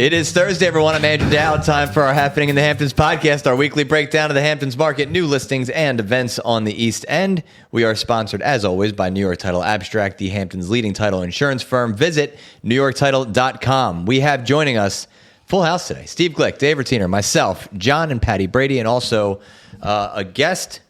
It is Thursday, everyone. I'm Andrew Dow. Time for our Happening in the Hamptons podcast, our weekly breakdown of the Hamptons market, new listings, and events on the East End. We are sponsored, as always, by New York Title Abstract, the Hamptons' leading title insurance firm. Visit NewYorkTitle.com. We have joining us, full house today, Steve Glick, Dave Rutiner, myself, John and Paty Brady, and also a guest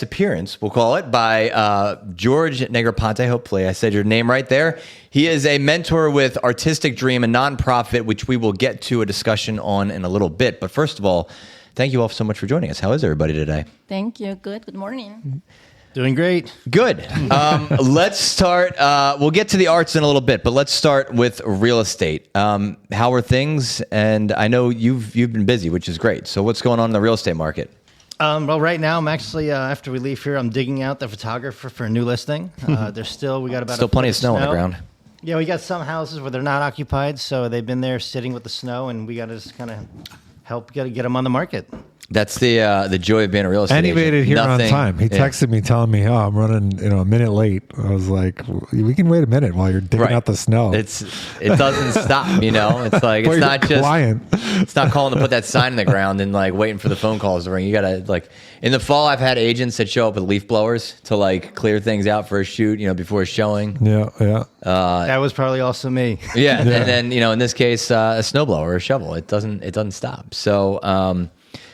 appearance, we'll call it, by George Negroponte. Hopefully I said your name right there. He is a mentor with Artistic Dream, a nonprofit, which we will get to a discussion on in a little bit. But first of all, thank you all so much for joining us. How is everybody today? Thank you. Good. Good morning. Doing great. Good. Let's start. We'll get to the arts in a little bit, but let's start with real estate. How are things? And I know you've been busy, which is great. So what's going on in the real estate market? Well, right now I'm actually after we leave here, I'm digging out the photographer for a new listing. We got about plenty of snow on the ground. Yeah, we got some houses where they're not occupied, so they've been there sitting with the snow, and we got to just kind of help get them on the market. That's the joy of being a real estate agent. And he made it here on time. He texted me telling me, "Oh, I'm running, a minute late." I was like, "We can wait a minute while you're digging out the snow." It doesn't stop. It's like it's not just it's not calling to put that sign in the ground and like waiting for the phone calls to ring. You gotta in the fall. I've had agents that show up with leaf blowers to clear things out for a shoot. Before a showing. Yeah. That was probably also me. Yeah, and then in this case, a snowblower or a shovel. It doesn't stop. So.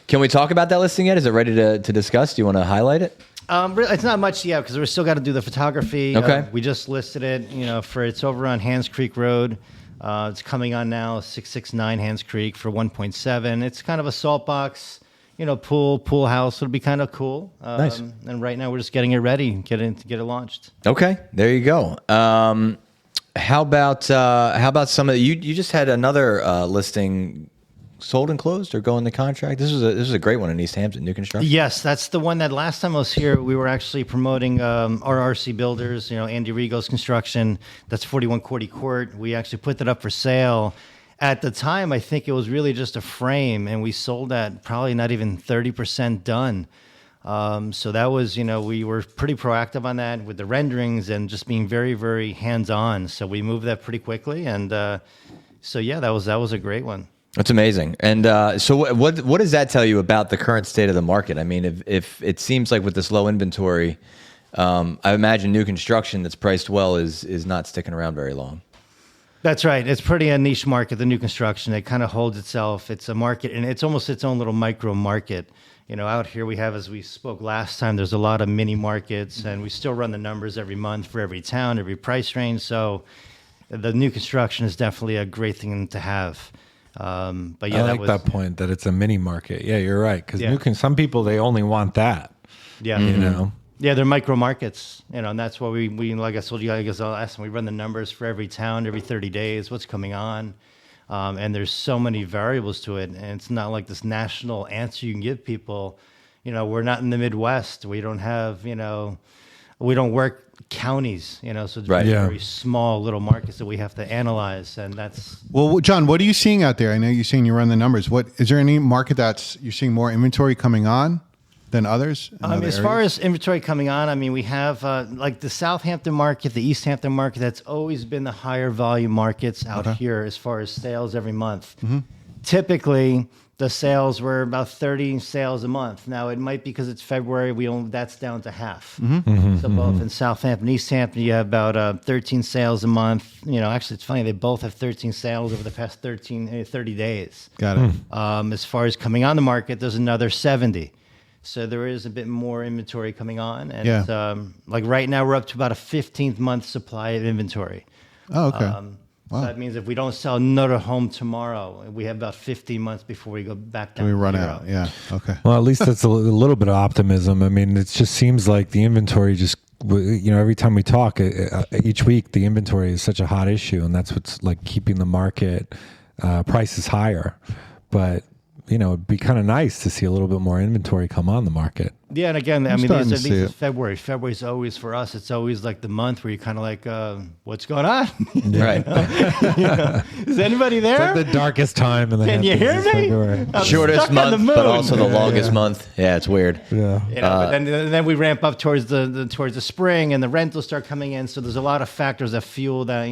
Can we talk about that listing yet? Is it ready to discuss? Do you want to highlight it? It's not much yet because we still got to do the photography. Okay. We just listed it, it's over on Hands Creek Road. It's coming on now, 669 Hands Creek for 1.7. It's kind of a salt box, pool house. It'll be kind of cool. Nice. And right now we're just getting it ready, get it launched. Okay, there you go. How about some of you just had another listing sold and closed or go into contract? This was a great one in East Hampton, new construction. Yes, that's the one that last time I was here, we were actually promoting our RC builders, Andy Rigo's construction. That's 41 Cordy Court. We actually put that up for sale. At the time, I think it was really just a frame, and we sold that probably not even 30% done. So that was, we were pretty proactive on that with the renderings and just being very, very hands-on. So we moved that pretty quickly, and that was a great one. That's amazing. And so what does that tell you about the current state of the market? I mean, if it seems like with this low inventory, I imagine new construction that's priced well is not sticking around very long. That's right. It's pretty a niche market, the new construction. It kind of holds itself. It's a market, and it's almost its own little micro market. Out here we have, as we spoke last time, there's a lot of mini markets, and we still run the numbers every month for every town, every price range. So the new construction is definitely a great thing to have. But yeah, I like that point that it's a mini market. Yeah, you're right. Because some people, they only want that. Yeah. Yeah, they're micro markets, and that's why we like I told you guys last time, we run the numbers for every town every 30 days, what's coming on. And there's so many variables to it. And it's not like this national answer you can give people. We're not in the Midwest. We don't have, we don't work counties, so it's very small little markets that we have to analyze, and that's... Well, John, what are you seeing out there? I know you're saying you run the numbers. Is there any market you're seeing more inventory coming on than others? As far as inventory coming on, we have the Southampton market, the East Hampton market, that's always been the higher volume markets out here as far as sales every month. Mm-hmm. Typically, the sales were about 30 sales a month. Now, it might be because it's February, that's down to half. Mm-hmm. So both in Southampton and East Hampton, you have about 13 sales a month. Actually, it's funny, they both have 13 sales over the past 30 days. Got it. As far as coming on the market, there's another 70. So there is a bit more inventory coming on. And right now, we're up to about a 15th month supply of inventory. Oh, okay. Wow. So that means if we don't sell another home tomorrow, we have about 15 months before we go back down. We run zero. out. Yeah. Okay. Well, at least that's a little bit of optimism. I mean, it just seems like the inventory just, every time we talk each week, the inventory is such a hot issue, and that's what's keeping the market prices higher. But, it'd be kind of nice to see a little bit more inventory come on the market. Yeah, and again, I mean, starting these to are see these it. February. February's always for us. It's always like the month where you're kind of like, what's going on? Right. Is anybody there? It's like the darkest time in the Can you Hamptons hear is me? February. I'm Shortest stuck on the month, but moon. also the longest month. Yeah, it's weird. Yeah. But then we ramp up towards the spring, and the rentals start coming in. So there's a lot of factors that fuel that,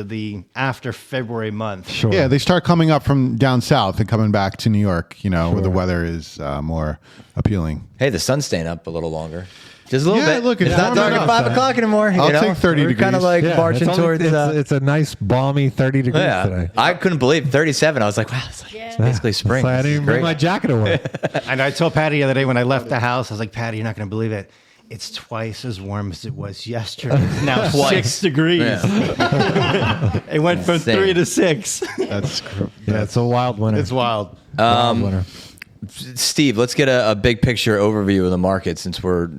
the after February month. Sure. Yeah, they start coming up from down south and coming back to New York, where the weather is more appealing. Hey, the sun's staying up a little longer. Just a little Yeah, bit. look, it's not warm dark at enough. 5 o'clock anymore. I'll take 30 We're kind of degrees. like Yeah, marching it's only- towards. it's a nice balmy 30 degrees today. I couldn't believe 37. I was like, wow, it's like basically spring. It's like I This is didn't even bring great. my jacket to work. And I told Patty the other day when I left the house, I was like, Patty, you're not going to believe it. It's twice as warm as it was yesterday. It's now Twice. 6 degrees. It went from Insane. 3 to 6. Yeah, it's a wild winter. It's wild. Wild winter. Steve, let's get a big picture overview of the market since we're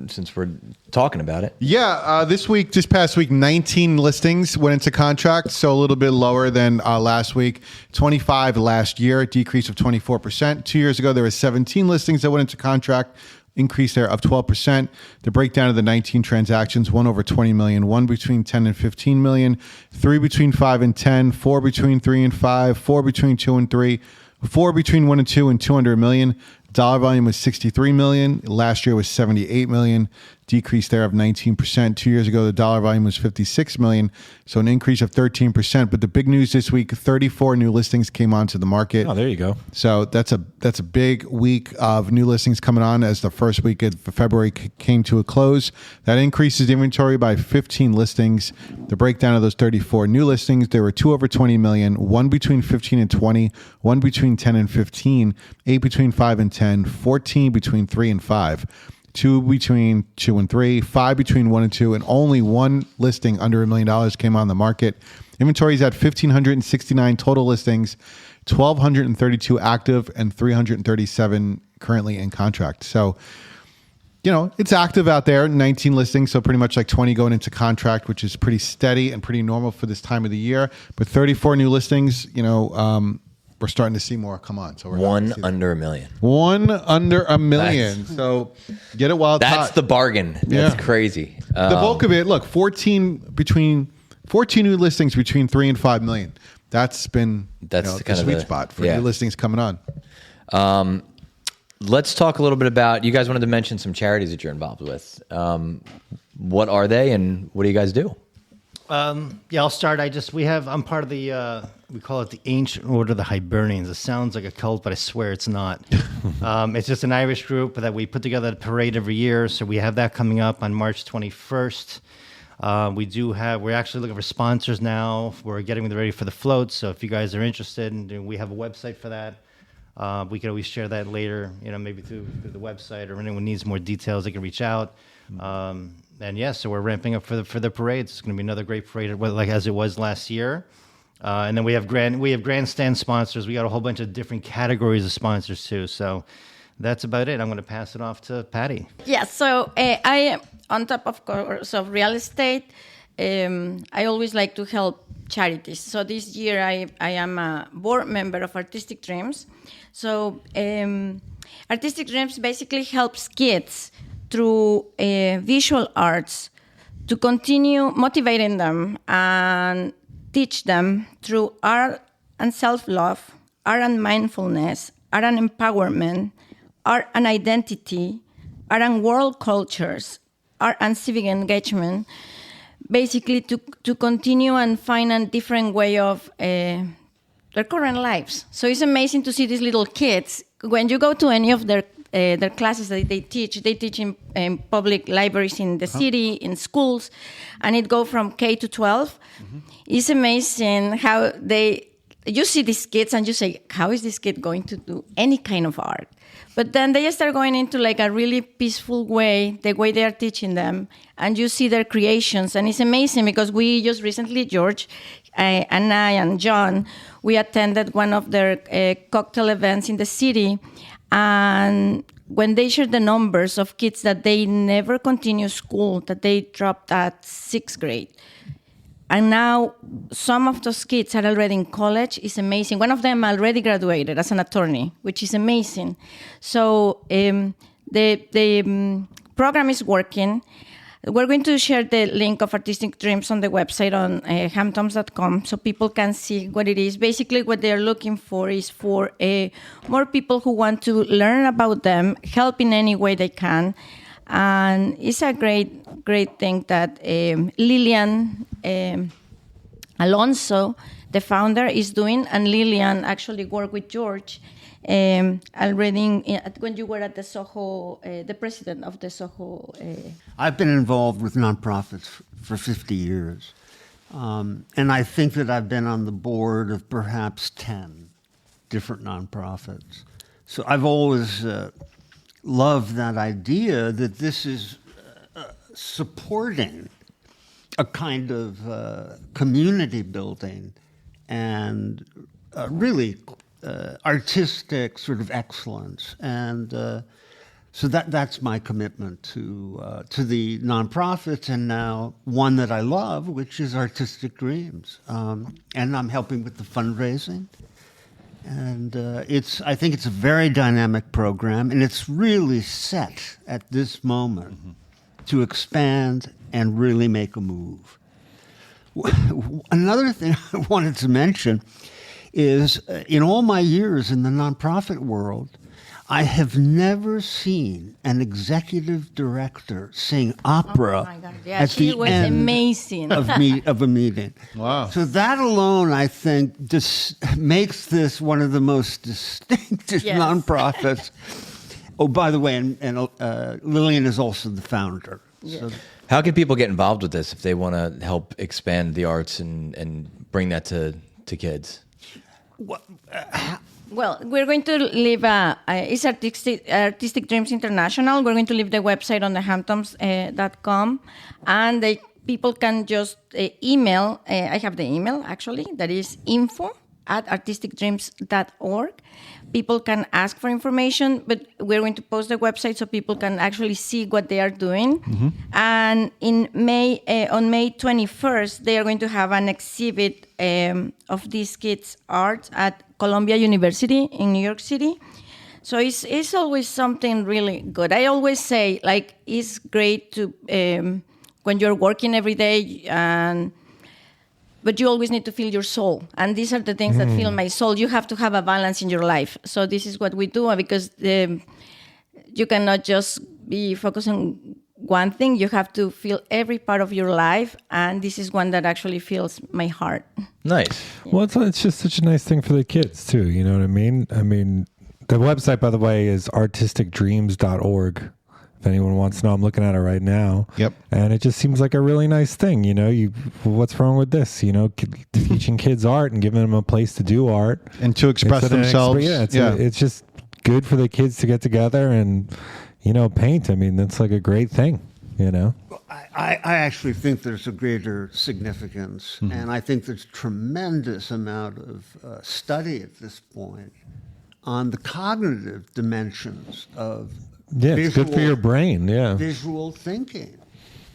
talking about it. Yeah, this past week, 19 listings went into contract, so a little bit lower than last week. 25 last year, a decrease of 24%. 2 years ago, there were 17 listings that went into contract, increase there of 12%. The breakdown of the 19 transactions, one over 20 million, one between 10 and 15 million, three between 5 and 10, four between 3 and 5, four between 2 and 3, four between 1 and 2, and 200 million. Dollar volume was 63 million. Last year was 78 million. Decrease there of 19%. 2 years ago, the dollar volume was 56 million. So an increase of 13%. But the big news this week, 34 new listings came onto the market. Oh, there you go. So that's a big week of new listings coming on as the first week of February came to a close. That increases the inventory by 15 listings. The breakdown of those 34 new listings, there were two over 20 million, one between 15 and 20, one between 10 and 15, eight between 5 and 10, 14 between 3 and 5. Two between 2 and 3, 5 between 1 and 2, and only one listing under $1 million came on the market. Inventory is at 1,569 total listings, 1,232 active, and 337 currently in contract. So, it's active out there, 19 listings, so pretty much like 20 going into contract, which is pretty steady and pretty normal for this time of the year. But 34 new listings, we're starting to see more come on. So we're One under $1 million. One under $1 million. So get it while it's That's hot. the bargain. That's Yeah. crazy. The bulk of it. Look, 14 new listings between 3 and 5 million. That's been That's the kind of sweet the- spot for yeah. new listings coming on. Let's talk a little bit about, you guys wanted to mention some charities that you're involved with. What are they and what do you guys do? I'll start. I'm part of the, we call it the Ancient Order of the Hibernians. It sounds like a cult, but I swear it's not. It's just an Irish group that we put together a parade every year. So we have that coming up on March 21st. We're actually looking for sponsors now. We're getting ready for the floats. So if you guys are interested, we have a website for that. We can always share that later, maybe through the website, or anyone needs more details, they can reach out. So we're ramping up for the parades. It's going to be another great parade, like as it was last year. And then we have grandstand sponsors. We got a whole bunch of different categories of sponsors too. So that's about it. I'm going to pass it off to Patty. Yeah, so I, on top of course of real estate, I always like to help charities. So this year I am a board member of Artistic Dreams. So Artistic Dreams basically helps kids through visual arts to continue motivating them and teach them through art and self-love, art and mindfulness, art and empowerment, art and identity, art and world cultures, art and civic engagement, basically to continue and find a different way of their current lives. So it's amazing to see these little kids. When you go to any of their classes that they teach in public libraries in the city, in schools, and it go from K to 12. Mm-hmm. It's amazing how you see these kids and you say, how is this kid going to do any kind of art? But then they start going into like a really peaceful way, the way they are teaching them, and you see their creations. And it's amazing because we just recently, George and I and John, we attended one of their cocktail events in the city. And when they shared the numbers of kids that they never continue school, that they dropped at 6th grade, and now some of those kids are already in college, it's amazing. One of them already graduated as an attorney, which is amazing. So The program is working. We're going to share the link of Artistic Dreams on the website on hamptons.com so people can see what it is. Basically, what they're looking for is for more people who want to learn about them, help in any way they can. And it's a great thing that Lilian Alonso, the founder, is doing. And Lilian actually worked with George already when you were at the Soho, the president of the Soho. I've been involved with nonprofits for 50 years. And I think that I've been on the board of perhaps 10 different nonprofits. So I've always loved that idea that this is supporting a kind of community building and really artistic sort of excellence. And so that's my commitment to the nonprofits, and now one that I love, which is Artistic Dreams. And I'm helping with the fundraising. And I think it's a very dynamic program, and it's really set at this moment to expand and really make a move. Another thing I wanted to mention is in all my years in the nonprofit world, I have never seen an executive director sing opera at the end amazing. of a meeting. Wow. So that alone, I think, makes this one of the most distinctive nonprofits. Oh, by the way, and Lillian is also the founder. Yes. So, How can people get involved with this if they want to help expand the arts and bring that to kids? Well, we're going to leave it's Artistic Dreams International. We're going to leave the website on the Hamptons.com, and people can just email. I have the email, actually, that is info@artisticdreams.org. People can ask for information, but we're going to post the website so people can actually see what they are doing. Mm-hmm. And on May 21st, they are going to have an exhibit of these kids' art at Columbia University in New York City. So it's always something really good. I always say, like, it's great to when you're working every day, but you always need to feel your soul. And these are the things that fill my soul. You have to have a balance in your life. So this is what we do, because you cannot just be focused on one thing. You have to feel every part of your life, and this is one that actually fills my heart. Nice. Well, it's just such a nice thing for the kids too. You know what I mean? I mean, the website, by the way, is artisticdreams.org. If anyone wants to know, I'm looking at it right now. Yep. And it just seems like a really nice thing. You know, what's wrong with this? You know, teaching kids art and giving them a place to do art and to express themselves. It's just good for the kids to get together and, you know, paint. I mean, that's like a great thing, you know? I actually think there's a greater significance, and I think there's tremendous amount of study at this point on the cognitive dimensions of it's good for your brain, visual thinking.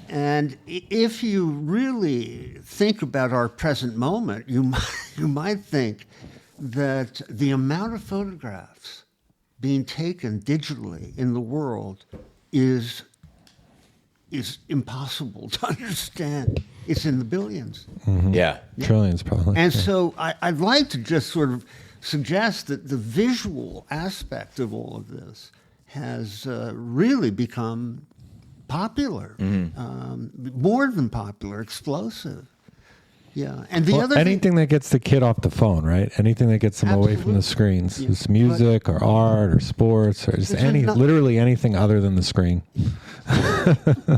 And if you really think about our present moment, you might think that the amount of photographs being taken digitally in the world is impossible to understand. It's in the billions. Mm-hmm. Yeah. Trillions, probably. And so I'd like to just sort of suggest that the visual aspect of all of this has really become popular, more than popular, explosive. Yeah, and the other anything that gets the kid off the phone, right? Anything that gets them away from the screens, it's music or art or sports or just literally anything other than the screen.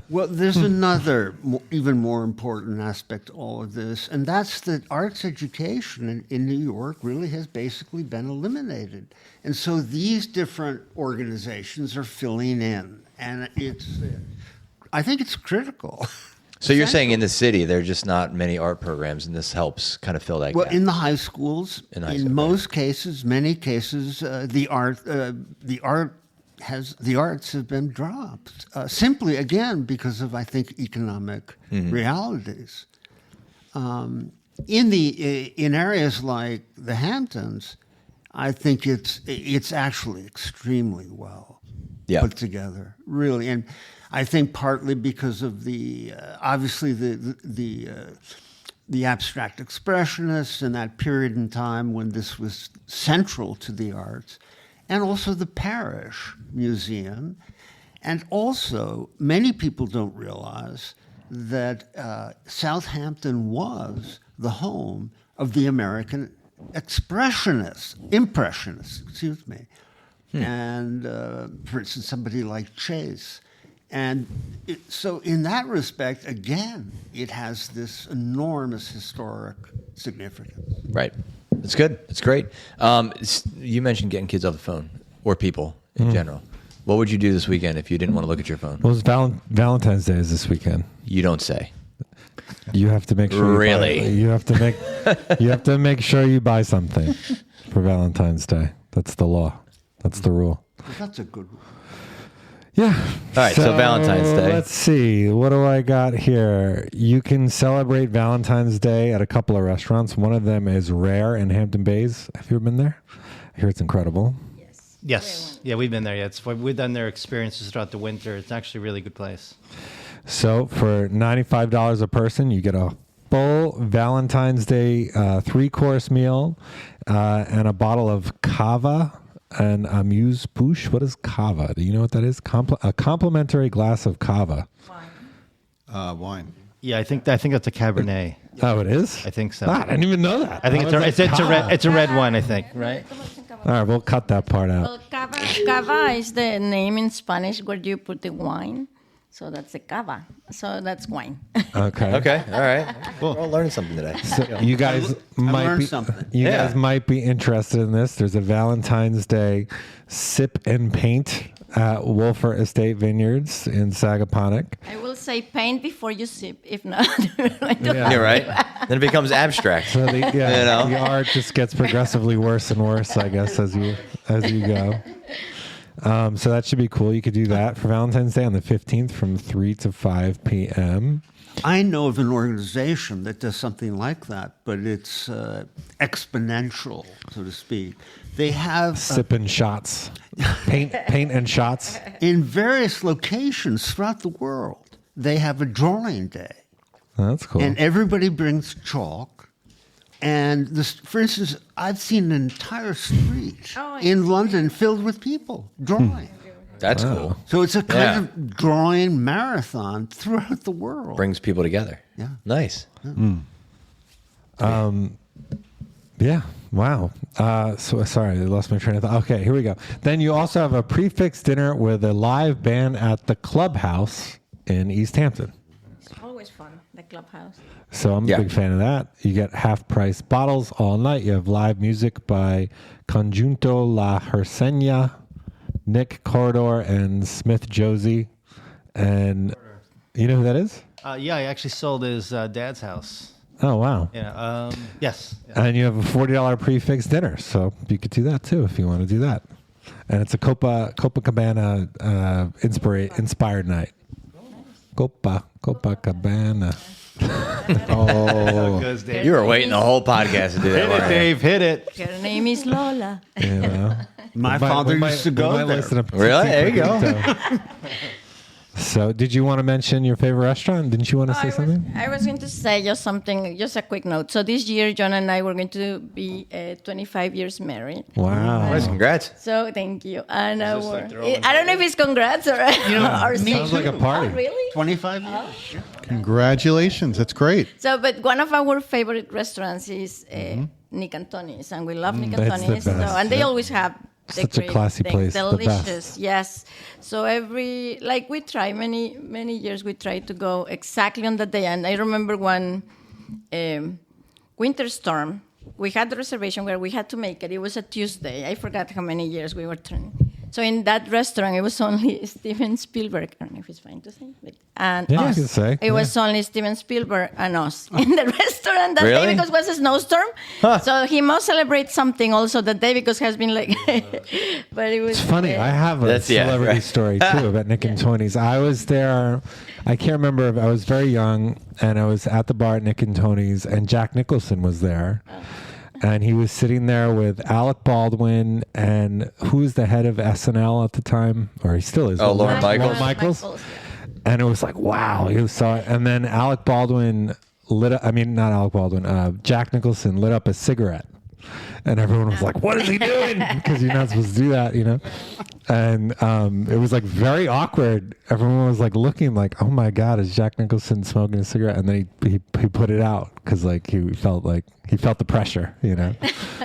Well, there's another even more important aspect to all of this, and that's that arts education in New York really has basically been eliminated. And so these different organizations are filling in, and I think it's critical. So you're saying in the city there are just not many art programs, and this helps kind of fill that gap? In the high schools, in most cases, many cases, the arts have been dropped simply again because of, I think, economic realities. In areas like the Hamptons, I think it's actually extremely well put together, really. And I think partly because of the obviously the abstract expressionists in that period in time when this was central to the arts, and also the Parish Museum. And also, many people don't realize that Southampton was the home of the American impressionists, excuse me. And, for instance, somebody like Chase. And so in that respect, again, it has this enormous historic significance. Right. It's good. It's great. You mentioned getting kids off the phone, or people in general. What would you do this weekend if you didn't want to look at your phone? Well, it's Valentine's Day is this weekend. You don't say. You have to make sure. Really? You have to make sure you buy something for Valentine's Day. That's the law. That's the rule. That's a good one. Yeah. All right, so Valentine's Day. Let's see. What do I got here? You can celebrate Valentine's Day at a couple of restaurants. One of them is Rare in Hampton Bays. Have you ever been there? I hear it's incredible. Yes. Yeah, we've been there. Yeah, we've done their experiences throughout the winter. It's actually a really good place. So for $95 a person, you get a full Valentine's Day 3-course meal and a bottle of cava and amuse-bouche. What is cava? Do you know what that is? A complimentary glass of cava. Wine. Yeah, I think that's a Cabernet. Oh, it is? I think so. Ah, I didn't even know that. I think it's a red one. I think, right? All right, we'll cut that part out. Well, cava is the name in Spanish where you put the wine. So that's a cava. So that's wine. Okay. Okay. All right. Cool. We're all learning something today. So you guys might be interested in this. There's a Valentine's Day sip and paint at Wolfer Estate Vineyards in Sagaponack. I will say paint before you sip. If not, Yeah. You're right. Then it becomes abstract. So know? the art just gets progressively worse and worse, I guess, as you go. So that should be cool. You could do that for Valentine's Day on the 15th from 3 to 5 p.m. I know of an organization that does something like that, but it's exponential, so to speak. They have Sipping shots, paint and shots. in various locations throughout the world. They have a drawing day, Oh, that's cool. and everybody brings chalk. And for instance, I've seen an entire street in London filled with people drawing. That's cool. So it's a kind of drawing marathon throughout the world. Brings people together. Yeah. Nice. Yeah. Wow. So sorry, I lost my train of thought. Okay, here we go. Then you also have a prefix dinner with a live band at the Clubhouse in East Hampton. It's always fun, the clubhouse. So I'm a big fan of that. You get half-price bottles all night. You have live music by Conjunto La Herseña, Nick Corridor, and Smith Josie. And you know who that is? Yeah, I actually sold his dad's house. Oh, wow. Yeah. Yes. And you have a $40 prefix dinner. So you could do that, too, if you want to do that. And it's a Copacabana inspired night. Copacabana. Oh, You were waiting the whole podcast to do that. Hit it, weren't you? Dave. Hit it. Her name is Lola. You know? My father used to go there. Really? There you go. So, did you want to mention your favorite restaurant? Didn't you want to say something? I was going to say just a quick note. So this year, John and I were going to be 25 years married. Wow. Nice. Congrats. So thank you. And I don't know if it's congrats or or Sounds like a party. Oh, really? 25 years. congratulations. That's great. So, but one of our favorite restaurants is Nick and Tony's, and we love Nick and That's the Tony's. So, best. and they always have the Such a great classy things, place, the delicious. best. Yes. So we try many years. We try to go exactly on that day. And I remember one winter storm. We had the reservation where we had to make it. It was a Tuesday. I forgot how many years we were turning. So in that restaurant, it was only Steven Spielberg. I don't know if it's fine to say. And Yeah, us. you can say. It was only Steven Spielberg and us in the restaurant that Really? day because it was a snowstorm. So he must celebrate something also that day because has been like. But it was It's funny. I have a celebrity story too about Nick and Tony's. I was there. I can't remember if I was very young, and I was at the bar at Nick and Tony's, and Jack Nicholson was there. and he was sitting there with Alec Baldwin and who's the head of SNL at the time, or he still is. Oh, Lorne Michaels. Michaels. Yeah. And it was like, wow, he saw it. And then Alec Baldwin not Alec Baldwin, Jack Nicholson lit up a cigarette. And everyone was like, what is he doing? Because you're not supposed to do that, And it was like very awkward. Everyone was like looking like, oh my God, is Jack Nicholson smoking a cigarette? And then he put it out because like he felt the pressure,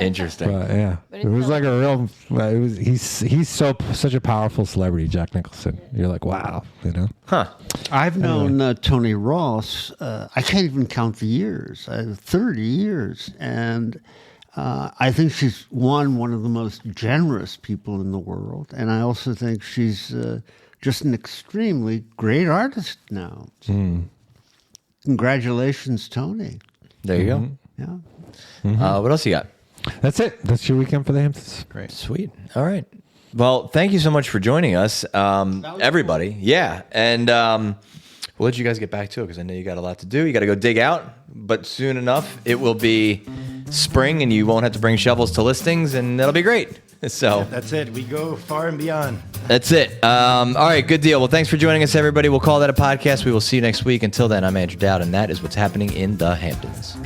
Interesting. But yeah, But it was felt like a real. He's such a powerful celebrity, Jack Nicholson. You're like, wow, Huh. I've known Tony Ross. I can't even count the years. 30 years, and I think she's one of the most generous people in the world, and I also think she's just an extremely great artist now. So congratulations, Tony. There you go. Yeah. What else you got? That's it. That's your weekend for the Hamptons. Great. Sweet. All right. Well, thank you so much for joining us, everybody. Cool. Yeah. And we'll let you guys get back to it because I know you got a lot to do. You got to go dig out. But soon enough, it will be spring and you won't have to bring shovels to listings and that'll be great. So That's it. We go far and beyond. that's it. All right. Good deal. Well, thanks for joining us, everybody. We'll call that a podcast. We will see you next week. Until then, I'm Andrew Dowd, and that is what's happening in the Hamptons.